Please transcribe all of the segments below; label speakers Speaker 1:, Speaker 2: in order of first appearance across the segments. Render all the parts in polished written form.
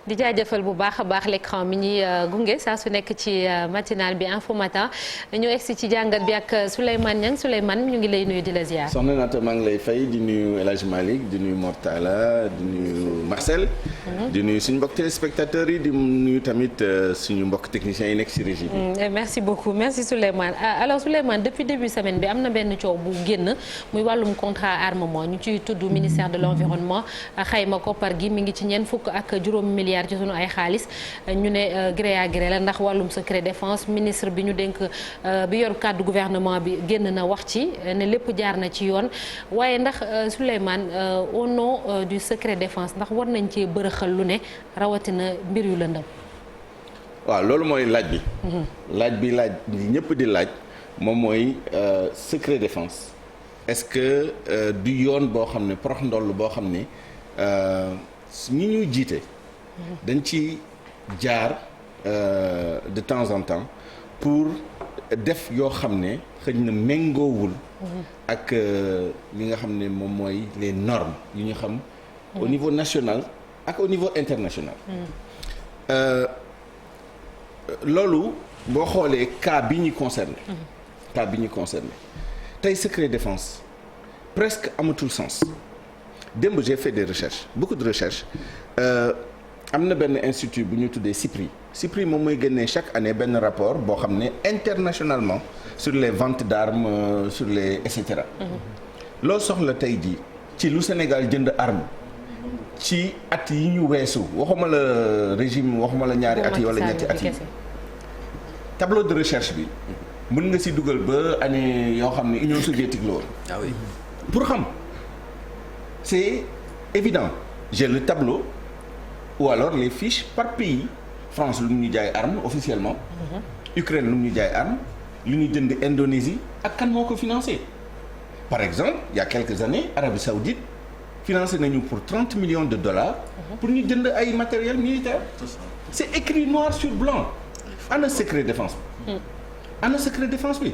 Speaker 1: di jaajëfal bu baax a baax l'écran mi ñuy gunge saa su nekk ci matinal bi Infos Matin ñu egsi ci jàngat bi ak Souleymane Niang Souleymane ñu ngi lay nuyu di la ziar.
Speaker 2: soxna Naata maa ngi lay fay di nuyu El Hadj Malick di nuyu Mortala di nuyu Marcel. di nuyu suñu mbokk téléspectateurs yi di nuyu tamit suñu mbokk techniciens yi nekk ci régie bi.
Speaker 1: merci beaucoup merci Souleymane alors Souleymane depuis début semaine bi am na benn coow bu génn muy wàllum contrat armement ñu ciy tudd ministère de l'environnement xayma koppar gi mi ngi ci ñeent fukk ak juróom milliards ci sunu ay xaalis ñu ne gré à gré la ndax wàllum secret défense ministre bi ñu dénk bi yor kàddu gouvernement bi génn na wax ci ne lépp jaar na ci yoon waaye ndax Souleymane au nom du secret défense ndax war nañ ci bërëxal lu ne rawatina mbir yu lëndëm.
Speaker 2: waaw loolu mooy laaj bi. laaj ñëpp di laaj moom mooy secret défense est-ce que du yoon boo xam ne porox ndoll boo xam ne ñi ñuy jiite. dañ ci jaar de temps en temps pour def yoo xam ne xëy na méngoowul ak li nga xam ne moom mooy les normes yu ñu xam au niveau national ak au niveau international. loolu boo xoolee cas bi ñu concerné. Tey secret défense presque amatul sens démb j'ai fait des recherches beaucoup de recherches. am na benn institut bu ñu tuddee CIPRI moom mooy génnee chaque année benn rapport boo xam ne internationalement sur les ventes d'armes sur les et cetera. loo soxla tey jii ci lu Sénégal jënd arme ci at yi ñu weesu waxuma la régime waxuma la ñaari at yi wala ñetti at yi tableau de recherche bi mën nga si dugal ba année yoo xam ne Union soviétique la woon. Ah oui. Pour xam c'est évident j'ai le tableau. ou alors les fiches par pays France lu mu ñu jaay arme officiellement. Ukraine lu mu ñu jaay arme lu ñu jënd Indonésie ak kan moo ko financé. Par exemple il y a quelques années Arabie Saoudite financé nañu pour 30 millions de dollars. pour ñu jënd ay matériel militaire. C'est écrit noir sur blanc. ana secret défense bi. ana secret défense bi.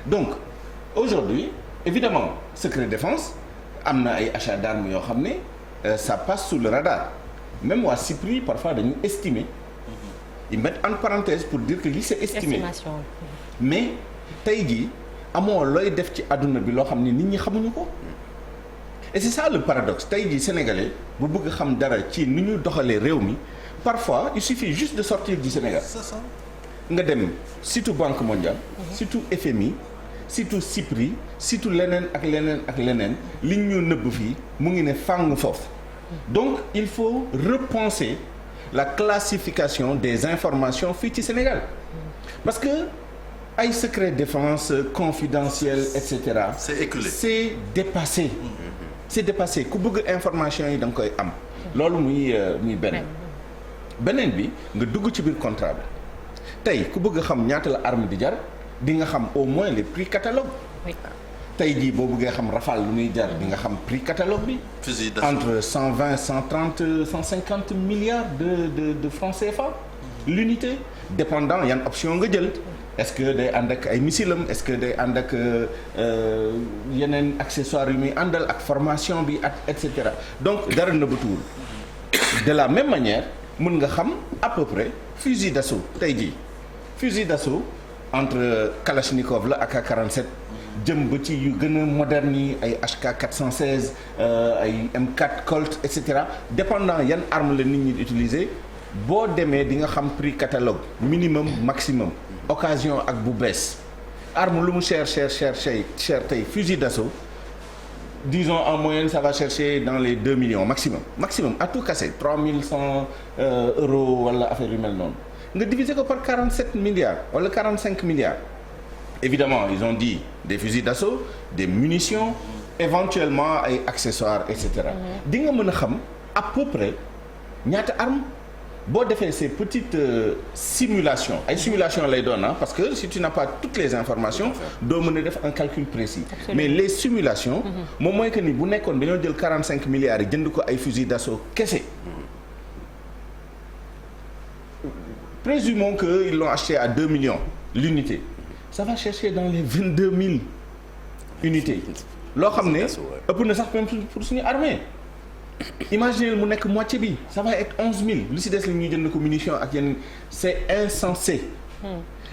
Speaker 2: Donc aujourd'hui évidemment secret défense am na ay achats d'armes yoo xam ne ça passe sous le radar. Même waa CIPRI parfois dañu estimer ils mettent en parenthèse pour dire que lii c'est estimé. Estimation. Mais tey jii amoo looy def ci àdduna bi loo xam ne nit ñi xamuñu ko et c'est ça le paradoxe tey jii sénégalais bu bëgg xam dara ci ni ñu doxalee réew mi parfois il suffit juste de sortir du Sénégal nga dem surtout Banque mondiale surtout FMI surtout CIPRI surtout leneen ak leneen liñ ñu nëbb fii mu ngi ne fàng foofu. Donc il faut repenser la classification des informations fii ci Sénégal parce que ay secret défense confidentiel et cetera.
Speaker 3: C'est éculé.
Speaker 2: C'est dépassé. C'est dépassé ku bëgg information yi da nga koy am. loolu muy beneen bi nga dugg ci biir contrat bi tey ku bëgg xam ñaata la arme di jar di nga xam au moins les prix catalogue. tey jii boo bëggee xam Rafale lu muy jar di nga xam prix catalogue bi. entre 120 130 150 milliards de francs CFA. l'unité dépendant yan option nga jël. est-ce que day ànd ak ay missilam est-ce que day ànd ak yeneen accessoires yu muy àndal ak formation bi ak et cetera donc dara nëbbatuwul. de la même manière mën nga xam à peu près fusil d'assaut tey jii fusil d'assaut entre Kalachnikov la ak AK-47. jëm ba ci yu gën a moderne yi ay HK 416 ay M4 Colt et cetera dépendant yan arme la nit ñi di utiliser boo demee di nga xam prix catalogue minimum maximum occasion ak bu bees arme lu mu cher tey fusil d'assaut disons en moyenne ça va chercher dans les 2 millions maximum à tout casser 3100 euros wala affaire yu mel noonu nga diviser ko par 47 milliards wala 45 milliards. Évidemment, ils ont dit des fusils d'assaut, des munitions, éventuellement ay accessoires et cetera. di nga mën a xam à peu près ñaata arme boo defee ces petites simulations ay simulations lay doon parce que si tu n'as pas toutes les informations doo mën a def un calcul précis. Absolument. Mais les simulations. moom mooy que ni bu nekkoon dañoo jël 45 milliards yi jënd ko ay fusils d'assaut kese. Présumons que ils l'ont acheté à 2 millions l'unité. Ça va chercher dans les 22 000 unités loo xam ne ëpp na sax même pour suñu armée imaginez mu nekk moitié bi ça va être 11 000 lu si des la ñuy jënd ko munition ak yeneen c'est insensé.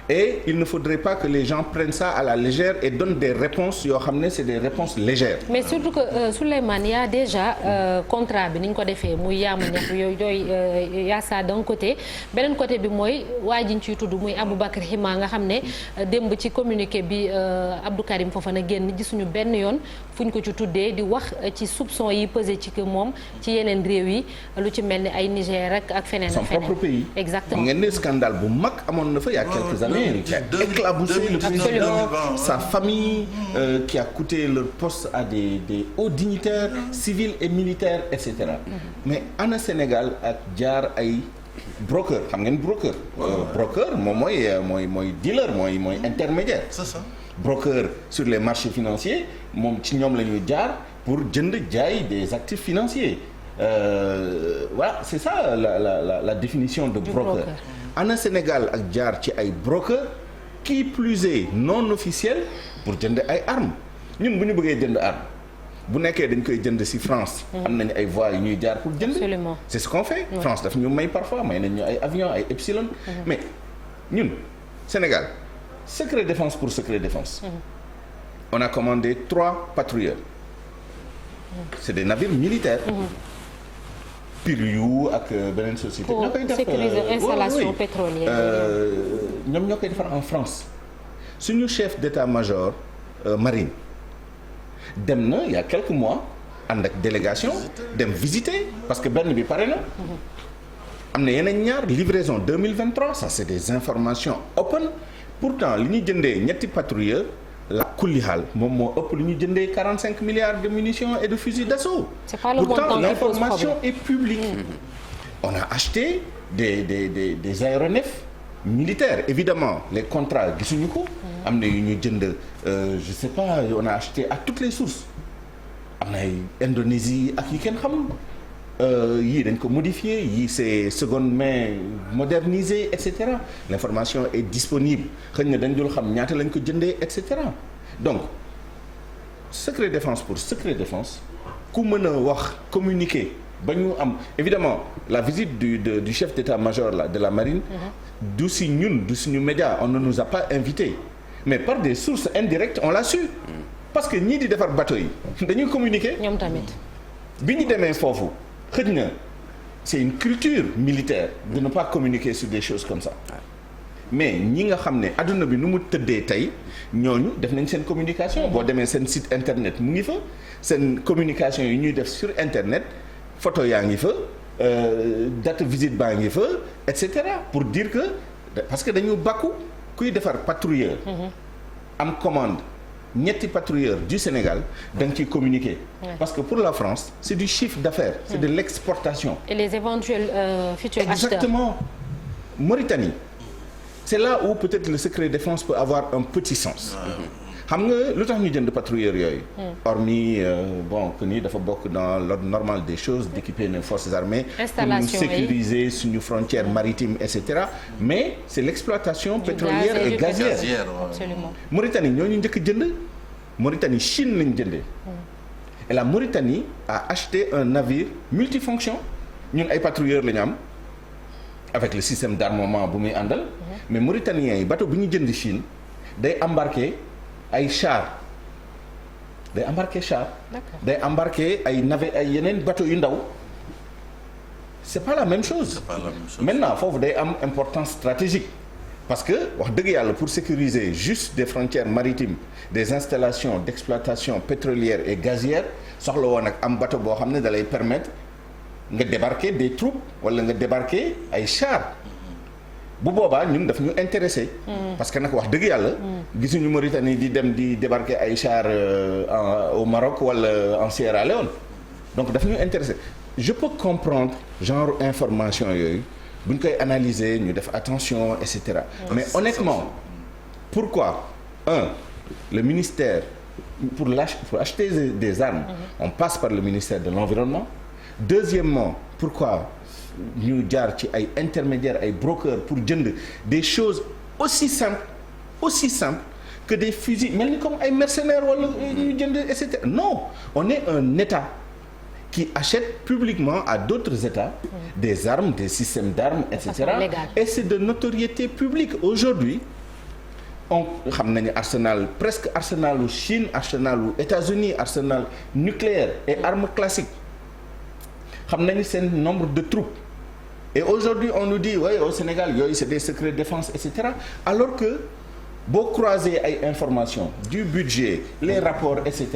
Speaker 2: Et il ne faudrait pas que les gens prennent ça à la légère et donnent des réponses yoo xam ne c'est des réponses légères.
Speaker 1: mais surtout que Souleymane y a déjà contrat bi ni ñu ko defee muy yaama ñax yooyu y a ça d'un côté beneen côté bi mooy waa ji ñu ciy tudd muy Aboubacar Hima nga xam ne démb ci communiqué bi Abdou Karim Fofana génn gisuñu benn yoon fu ñu ko ci tuddee di wax ci soupçon yi pesé ci que moom ci yeneen réew yi lu ci mel ni ay Niger ak feneen ak feneen.
Speaker 2: son propre pays.
Speaker 1: exactement
Speaker 2: ngeen ne scandale bu mag amoon na fa il y a quelques années. Qui a éclaboussé le président, sa famille, qui a coûté leur poste à des hauts dignitaires civils et militaires, etc. Mais ana Sénégal ak jaar ay broker xam ngeen broker. Broker moom mooy dealer mooy intermédiaire.
Speaker 3: C'est ça.
Speaker 2: Broker sur les marchés financiers moom ci ñoom la ñuy jaar pour jënd jaay des actifs financiers. Voilà c'est ça la définition de broker. ana Sénégal ak jaar ci ay broker qui plus est non officiel pour jënd ay armes ñun bu ñu bëggee jënd arme bu nekkee dañ koy jënd ci France. am nañu ay voies yu ñuy jaar pour jënd.
Speaker 1: Absolument.
Speaker 2: C'est ce qu'on fait. Oui. France daf ñu may parfois may nañ ñu ay avions ay Epsilon. Mais ñun Sénégal secret défense pour secret défense. On a commandé 3 patrouilleurs. C'est des navires militaires. Piriou ak beneen société.
Speaker 1: ñoo koy def sécuriser installation pétrolière.
Speaker 2: ñoom ñoo koy defar en France suñu chef d'état-major marine dem na il y a quelques mois ànd ak délégation dem visiter parce que benn bi pare na. am na yeneen ñaar livraison 2023 ça c'est des informations open pourtant li ñuy jëndee ñetti patrouilleurs. la kulihal moom moo ëpp lu ñu jëndee 45 milliards de munitions et de fusils d'assaut.
Speaker 1: C'est pas le montant
Speaker 2: pourtant
Speaker 1: qui pose
Speaker 2: l'information
Speaker 1: problème.
Speaker 2: est publique. On a acheté des aéronefs militaires évidemment les contrats gisuñu ko. am na yu ñu jënd je sais pas on a acheté à toutes les sources am na ay Indonésie ak yi kenn xamul. yii dañ ko modifié yii c'est seconde main modernisé et cetera l'information est disponible xëy na dañ dul xam ñaata lañ ko jëndee et cetera donc secret défense pour secret défense ku mën a wax communiquer ba ñu am évidemment la visite du chef d'état-major là de la marine du si ñun du suñu média on ne nous a pas invités mais par des sources indirectes on l'a su parce que ñii di defar bateau yi dañuy communiquer
Speaker 1: ñoom tamit
Speaker 2: bi ñu demee foofu xëj na c'est une culture militaire de ne pas communiquer sur des choses comme ça mais ñi nga xam ne adduna bi nu mu tëddee tey ñooñu def nañ seen communication boo demee seen site internet mu ngi fa seen communication yi ñuy def sur internet photo yaa ngi fa date visite baa ngi fa et cetera pour dire que parce que dañu bàkku kuy defar patrouilleur am commande ñetti patrouilleurs du Sénégal da nga ciy communiquer. Parce que pour la France c'est du chiffre d'affaires. C'est de l'exportation.
Speaker 1: Et les éventuels futurs acheteurs.
Speaker 2: Exactement. Mauritanie c'est là où peut-être le secret défense peut avoir un petit sens. xam nga lu tax ñu jënd patrouilleurs yooyu. hormis bon que ni dafa bokk dans l'ordre normal des choses d'équiper nos forces armées.
Speaker 1: Installation
Speaker 2: pour ñu sécuriser suñu frontière maritime et cetera mais c'est l'exploitation pétrolière et gazière.
Speaker 1: Absolument.
Speaker 2: Mauritanie ñoo ñu njëkk jënd Mauritanie Chine lañ jëndee. et la Mauritanie a acheté un navire multifonction ñun ay patrouilleurs la ñu am avec le système d'armement bu muy àndal. mais Mauritaniens yi bateau bu ñu jënd Chine day embarquer ay char day embarquer ay navette ay yeneen bateau yu ndaw c'est pas la même chose. Maintenant foofu day am importance stratégique parce que wax dëgg yàlla pour sécuriser juste des frontières maritimes des installations d'exploitation pétrolière et gazière soxla woon ak am bateau boo xam ne da lay permettre nga débarquer des troupes wala nga débarquer ay chars. bu boobaa ñun daf ñu intéressé. parce que nag wax dëgg yàlla. gisuñu Mauritanie di dem di débarquer ay chars au Maroc wala en Sierra Leone donc daf ñu intéressé je peux comprendre genre information yooyu bu ñu koy analyser ñu def attention et cetera. mais honnêtement pourquoi le ministère pour acheter des armes. on passe par le ministère de l'environnement. Deuxièmement pourquoi. ñu jaar ci ay intermédiaires ay brokers pour jënd des choses aussi simples que des fusils mel ni comme ay mercenaires wala ñu jënd et cetera non on est un État qui achètent publiquement à d'autres États des armes, des systèmes d'armes, etc. Et c'est de notoriété publique. Aujourd'hui, on xam nañu arsenal, presque arsenal u Chine, arsenal u États-Unis, arsenal nucléaire et armes classiques. Xam nañu seen nombre de troupes. Et aujourd'hui, on nous dit, ouais, au Sénégal, c'est des secrets de défense, etc. Alors que boo croiser ay informations du budget, les rapports, etc.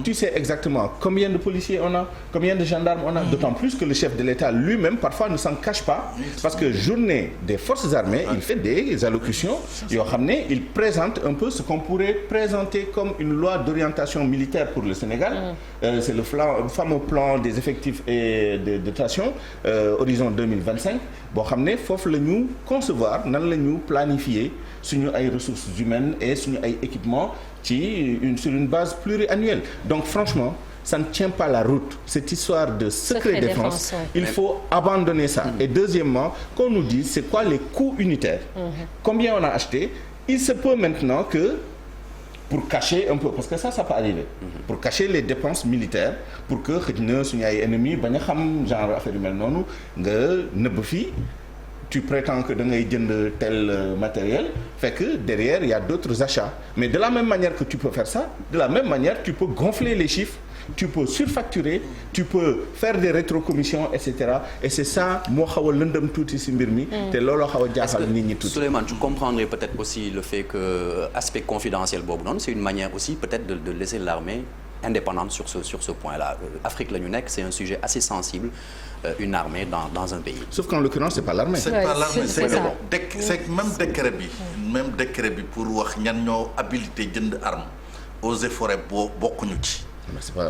Speaker 2: Tu sais exactement combien de policiers on a, combien de gendarmes on a. D'autant plus que le chef de l'État lui-même parfois ne s'en cache pas, parce que journée des forces armées, il fait des allocutions yoo xam ne il présente un peu ce qu'on pourrait présenter comme une loi d'orientation militaire pour le Sénégal. C'est le fameux plan des effectifs et de dotation horizon 2025 boo xam ne foofu la ñu concevoir nan la ñu planifier suñu ay ressources humaines et suñu ay équipements sur une base pluriannuelle. Donc franchement, ça ne tient pas la route. Cette histoire de secret défense, il faut abandonner ça. Et deuxièmement, qu'on nous dise c'est quoi les coûts unitaires. Combien on a acheté. Il se peut maintenant que pour cacher un peu, parce que ça peut arriver, pour cacher les dépenses militaires, pour que xëj na suñu ay ennemis bañ a xam genre affaire yu mel noonu nga nëbb fii. Tu prétends que da ngay jënd tel matériel, fait que derrière il y a d'autres achats. Mais de la même manière que tu peux faire ça, de la même manière tu peux gonfler les chiffres, tu peux surfacturer, tu peux faire des rétrocommissions, etc. Et c'est ça moo xaw a lëndëm tuuti ci mbir mi. te looloo xaw a jaaxal nit ñi tuuti.
Speaker 3: Souleymane, tu comprendrais peut-être aussi le fait que aspect confidentiel boobu noonu, c'est une manière aussi peut-être de laisser l'armée indépendante sur ce point-là. Afrique la ñu nekk, c'est un sujet assez sensible. Une armée dans un pays.
Speaker 2: Sauf qu'en l'occurrence c'est pas l'armée.
Speaker 4: C'est pas l'armée, c'est même décret bi pour wax ñan ñoo habilité jënd arme eaux et forêts bokkuñu ci.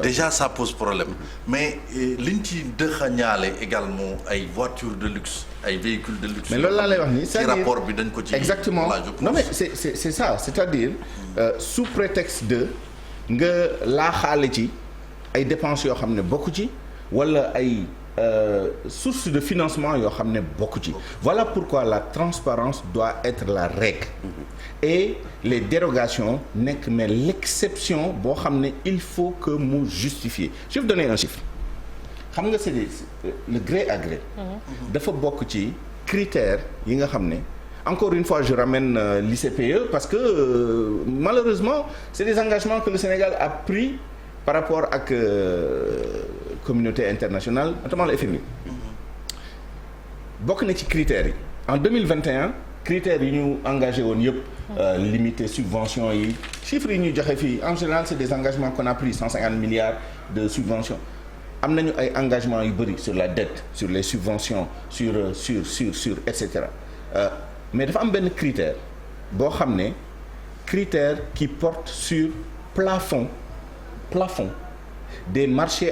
Speaker 4: Déjà ça pose problème. Mais liñ ci dëxañaale également ay voitures de luxe, ay véhicules de luxe.
Speaker 2: Mais loolu laa lay wax nii
Speaker 4: ci rapport bi dañ ko ci.
Speaker 2: Exactement. Non mais c'est ça, c'est-à-dire sous prétexte de nga laaxaale ci ay dépenses yoo xam ne bokku ci wala ay source de financement yoo xam ne bokk ci. Voilà pourquoi la transparence doit être la règle. Et les dérogations nekk mais l'exception boo xam ne il faut que mu justifier. Je vais vous donner un chiffre. Xam nga c'est le gré à gré. dafa bokk ci critères yi nga xam ne encore une fois je ramène l'ICPE parce que malheureusement c'est des engagements que le Sénégal a pris par rapport ak communauté internationale, notamment le FMI. Bokk na ci critères yi en 2021 critères yi ñu engagé woon yëpp limiter subventions yi chiffres yi ñuy joxe fii en général c'est des engagements qu'on a pris 150 milliards de subventions. Am nañu ay engagements yu bëri sur la dette, sur les subventions, sur etc. Mais dafa am benn critère boo xam ne critère qui porte sur plafond des marchés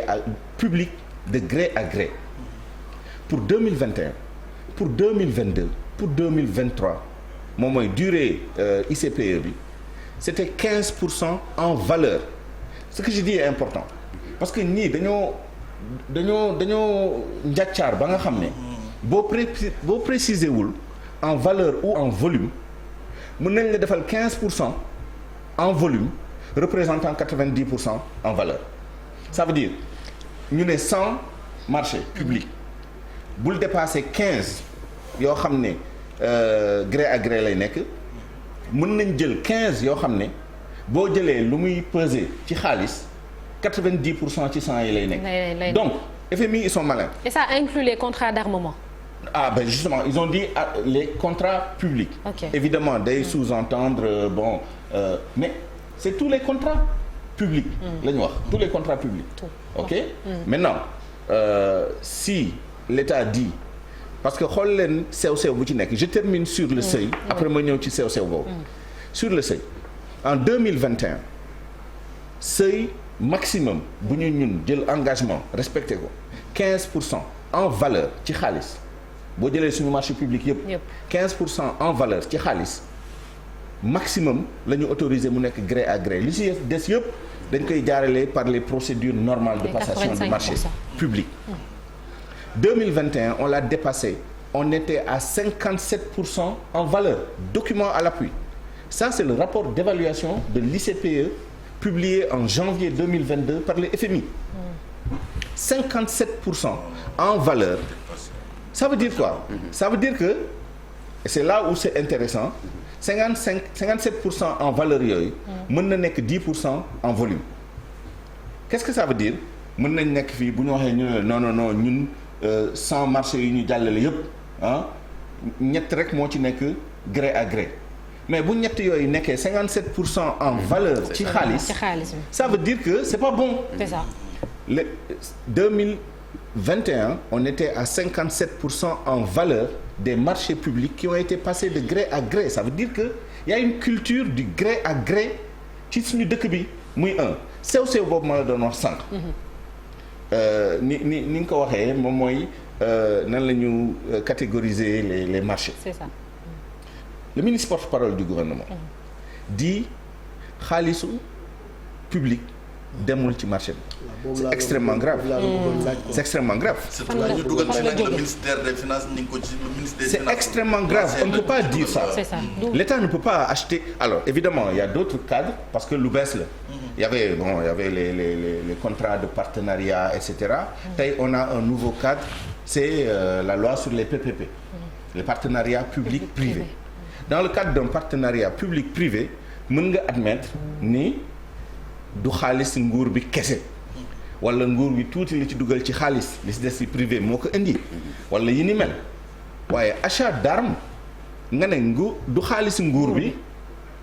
Speaker 2: publics de gré à gré pour 2021 pour 2022 pour 2023 moom mooy durée ICPE bi c'était 15% en valeur. Ce que je dis est important parce que ñii dañoo njàccaar ba nga xam ne boo préciser wul en valeur ou en volume mën nañ la defal 15% en volume représentant 90% en valeur. Ça veut dire ñu ne 100 marchés publics bul dépasser 15 yoo xam ne gré à gré lay nekk mën nañ jël 15 yoo xam ne boo jëlee lu muy peser ci xaalis 90% ci 100 yi lay nekk. Donc FMI ils sont malins. Et
Speaker 1: ça inclut les contrats d'armement.
Speaker 2: Ah ben justement ils ont dit les contrats publics. Okay. Évidemment day sous-entendre mais c'est tous les contrats publics la ñu wax tous les contrats publics. Ok maintenant si l'État dit parce que xool leen sew bu ci nekk je termine sur le seuil après ma ñëw ci sew boobu sur le seuil en 2021 seuil maximum bu ñu ñun jël engagement respecté ko 15% en valeur ci xaalis boo jëlee suñu marché public yëpp 15% en valeur ci xaalis maximum la ñu autorisé mu nekk gré à gré li ci des yëpp dañ koy jaarale par les procédures normales de passation du marché public 2021 on l'a dépassé on était à 57% en valeur document à l'appui ça c'est le rapport d'évaluation de l'ICPE publié en janvier 2022 par le FMI 57% en valeur. Ça veut dire quoi? Ça veut dire que, et c'est là où c'est intéressant, 57% en valeur yooyu mën na nekk 10% en volume. Qu'est-ce que ça veut dire? Mën nañ nekk fii bu ñu waxee ñu ne non ñun 100 marchés yi ñu jàllale yëpp ah ñett rek moo ci nekk gré à gré mais bu ñett yooyu nekkee 57% en valeur ci xaalis ça veut dire que c'est pas bon.
Speaker 1: C'est ça.
Speaker 2: Le 2021 on était à 57% en valeur des marchés publics qui ont été passés de gré à gré. Ça veut dire que y a une culture du gré à gré ci suñu dëkk bi muy sew boobu ma la doon wax sànq. ni nga ko waxee moom mooy nan la ñu catégoriser les marchés.
Speaker 1: C'est ça.
Speaker 2: Le ministre porte-parole du gouvernement dit xaalisu public demul ci marché bi. C'est extrêmement grave. C'est extrêmement grave.
Speaker 4: ñu dugal ci nag le ministère des finances ni ko ci le ministre des finances.
Speaker 2: C'est extrêmement grave. On ne peut pas dire ça.
Speaker 1: C'est ça.
Speaker 2: L'État ne peut pas acheter. Alors évidemment il y a d'autres cadres parce que lu bees la. Il y avait les contrats de partenariat etc. Tey on a un nouveau cadre c'est la loi sur les PPP. Les partenariats public-privé. Dans le cadre d'un partenariat public-privé mën nga admettre ni du xaalis nguur bi kese wala nguur bi tuuti li ci dugal ci xaalis li ci des ci privé moo ko indi wala yi ni mel waaye achat d'armes nga ne du xaalis nguur bi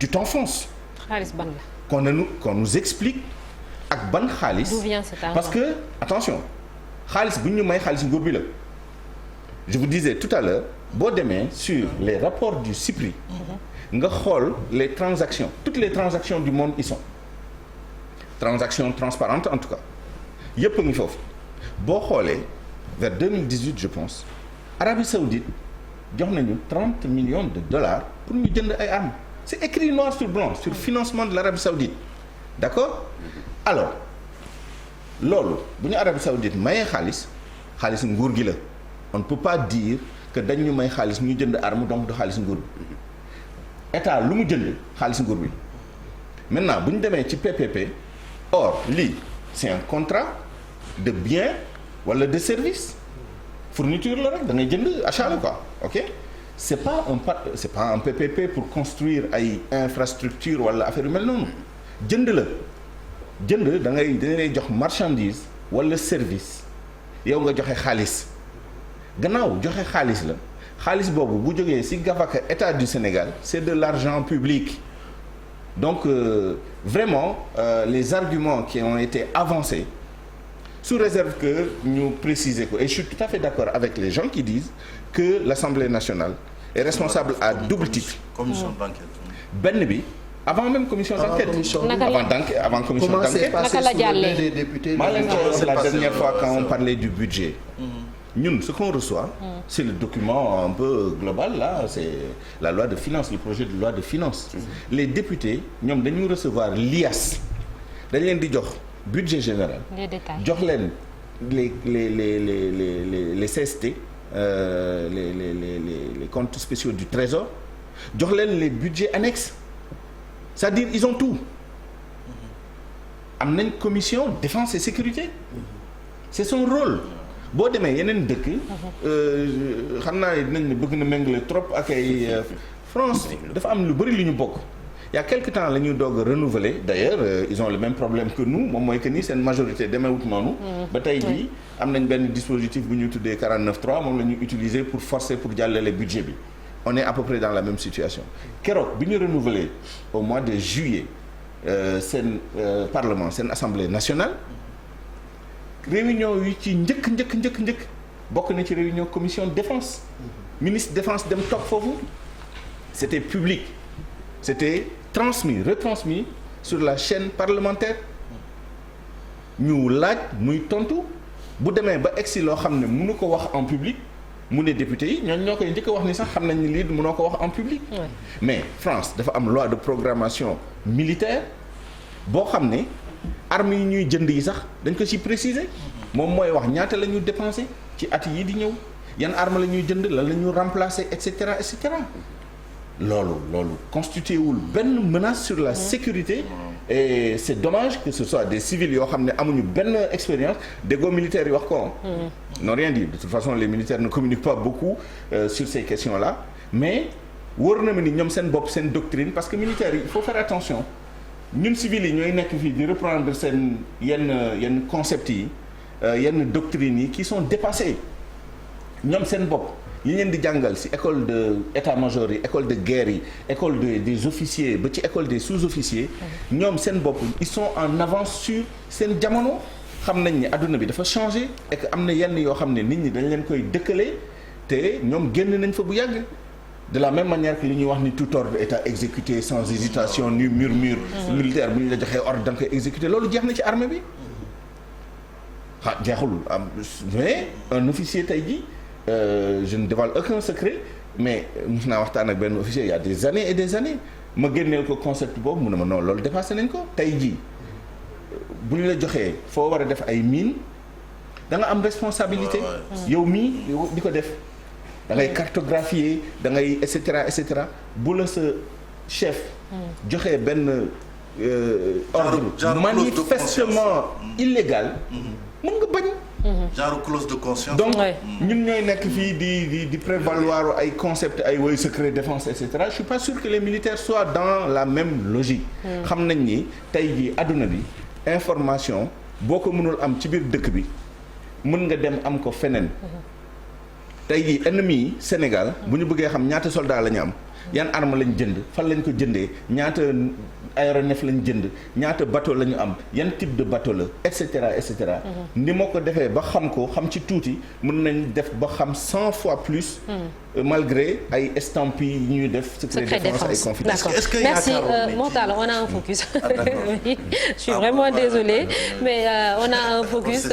Speaker 2: tu t'enfonces.
Speaker 1: Xaalis ban la.
Speaker 2: Qu'on nous explique ak ban xaalis.
Speaker 1: D'où vient cet argent?
Speaker 2: Parce que attention xaalis bu ñu may xaalis nguur bi la. Je vous disais tout à l'heure boo demee sur les rapports du CIPRI nga xool les transactions toutes les transactions du monde y sont transactions transparentes en tout cas yëpp a ngi foofu boo xoolee vers 2018 je pense Arabie Saoudite jox nañu 30 millions de dollars pour ñu jënd ay armes c'est écrit noir sur blanc sur financement de l'Arabie Saoudite d'accord alors loolu bu ñu Arabie Saoudite mayee xaalis nguur gi la on ne peut pas dire que dañ ñu may xaalis ñu jënd arme donc du xaalis nguur bi état lu mu jënd xaalis nguur bi maintenant bu ñu demee ci PPP or lii c'est un contrat de biens wala de service fourniture la rek da ngay jënd achat la quoi ok c'est pas un PPP pour construire ay infrastructure wala affaire yu mel noonu jënd la jënd dañ lay jox marchandise wala service yow nga joxe xaalis gannaaw joxe xaalis la xaalis boobu bu jógee ci gafaka état du Sénégal c'est de l'argent public donc vraiment les arguments qui ont été avancés sous réserve que ñu préciser ko et je suis tout à fait d'accord avec les gens qui disent que l'Assemblée nationale est responsable à double titre.
Speaker 4: Commission d'enquête.
Speaker 2: benn bi avant même commission d'enquête. avant commission d'enquête.
Speaker 1: naka la jàllee
Speaker 2: maa leen ko wax la dernière fois quand on parlait du budget. ñun ce qu'on reçoit c'est le document un peu global là c'est la loi de finances le projet de loi de finances les députés ñoom dañu recevoir l'IAS dañ leen di jox budget général jox leen les CST les comptes spéciaux du trésor jox leen les budgets annexes c'est-à-dire ils ont tout am nañ commission défense et sécurité c'est son rôle boo demee yeneen dëkk xam naa ne dinañ ne bëgg na méngale trop ak ay France dafa am lu bari lu ñu bokk il y a quelque temps la ñuy doog a renouveler d'ailleurs ils ont le même problème que nous moom mooy que ni seen majorité demeewut noonu ba tey jii am nañ benn dispositif bu ñu tuddee 49.3 moom la ñuy utiliser pour forcer pour jàllale budget bi on est à peu près dans la même situation keroog bi ñu renouveler au mois de juillet seen parlement seen assemblée nationale réunion yi ci njëkk bokk na ci réunion commission défense ministre défense dem toog foofu c'était public c'était retransmis sur la chaîne parlementaire ñu laaj muy tontu bu demee ba egsi loo xam ne mënu ko wax en public mu ne député yi ñoo koy njëkk a wax ni sax xam nañ ni lii mënoo ko wax en public mais France dafa am loi de programmation militaire boo xam ne armes yi ñuy jënd yi sax dañ ko ci préciser moom mooy wax ñaata la ñu dépenser ci at yi di ñëw yan armes la ñuy jënd lan la ñu remplacer et cetera loolu constitué wul benn menace sur la sécurité et c'est dommage que ce soit des civils yoo xam ne amuñu benn expérience déggoo militaires yi wax ko n'ont rien dit de toute façon les militaires ne communiquent pas beaucoup sur ces questions-là mais wóor na ma ni ñoom seen bopp seen doctrine parce que militaires yi il faut faire attention ñun civils yi ñooy nekk fii di reprendre seen yenn concepts yi yenn doctrines yi qui sont dépassées ñoom seen bopp yi leen di jàngal ci école de état-major yi école de guerre yi école des officiers ba ci école des sous-officiers ñoom seen bopp ils sont en avance sur seen jamono xam nañ ni adduna bi dafa changer et que am na yenn yoo xam ne nit ñi dañ leen koy dëkkale te ñoom génn nañ fa bu yàgg de la même manière que li ñuy wax ni tout ordre est à exécuter sans hésitation ni murmure militaire bu ñu la joxee ordre da nga koy exécuter loolu jeex na ci armée bi jeexul mais un officier tey jii je ne dévoile aucun secret mais mos naa waxtaan ak benn officier il y a des années et des années ma génneel ko concept boobu mu ne ma non loolu dépassé nañ ko tey jii bu ñu la joxee foo war a def ay mine da nga am responsabilité yow mii di ko def da ngay cartographier da ngay et cetera bu la sa chef joxee benn ordre manifestement illégal mën nga bañ
Speaker 4: genre clause de conscience.
Speaker 2: donc ñun ñooy nekk fii di prévaloir ay concept ay woy secret défense et cetera je suis pas sûr que les militaires soient dans la même logique xam nañ ni tey jii àdduna bi information boo ko mënul am ci biir dëkk bi mën nga dem am ko feneen tey jii ennemi yi Sénégal bu ñu bëggee xam ñaata soldats la ñu am yan arme lañ jënd fan lañ ko jëndee ñaata aéronef lañ jënd ñaata bateau la ñu am yan type de bateau la et cetera et cetera. ni ma ko defee ba xam ko xam ci tuuti mën nañ def ba xam 100 fois plus. malgré ay estampilles yi ñuy def. secret défense ay confidence.
Speaker 1: D'accord. Merci Mortalla, on a un focus. Oui, je suis vraiment désolée mais on a un focus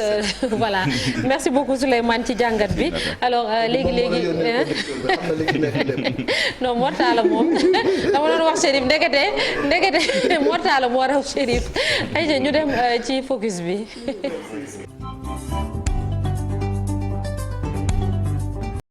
Speaker 1: voilà merci beaucoup Souleymane ci jàngat bi alors léegi non Mortalla moom dama doon wax Chérif ndekete Mortalla moo raw Chérif ayca ñu dem ci focus bi.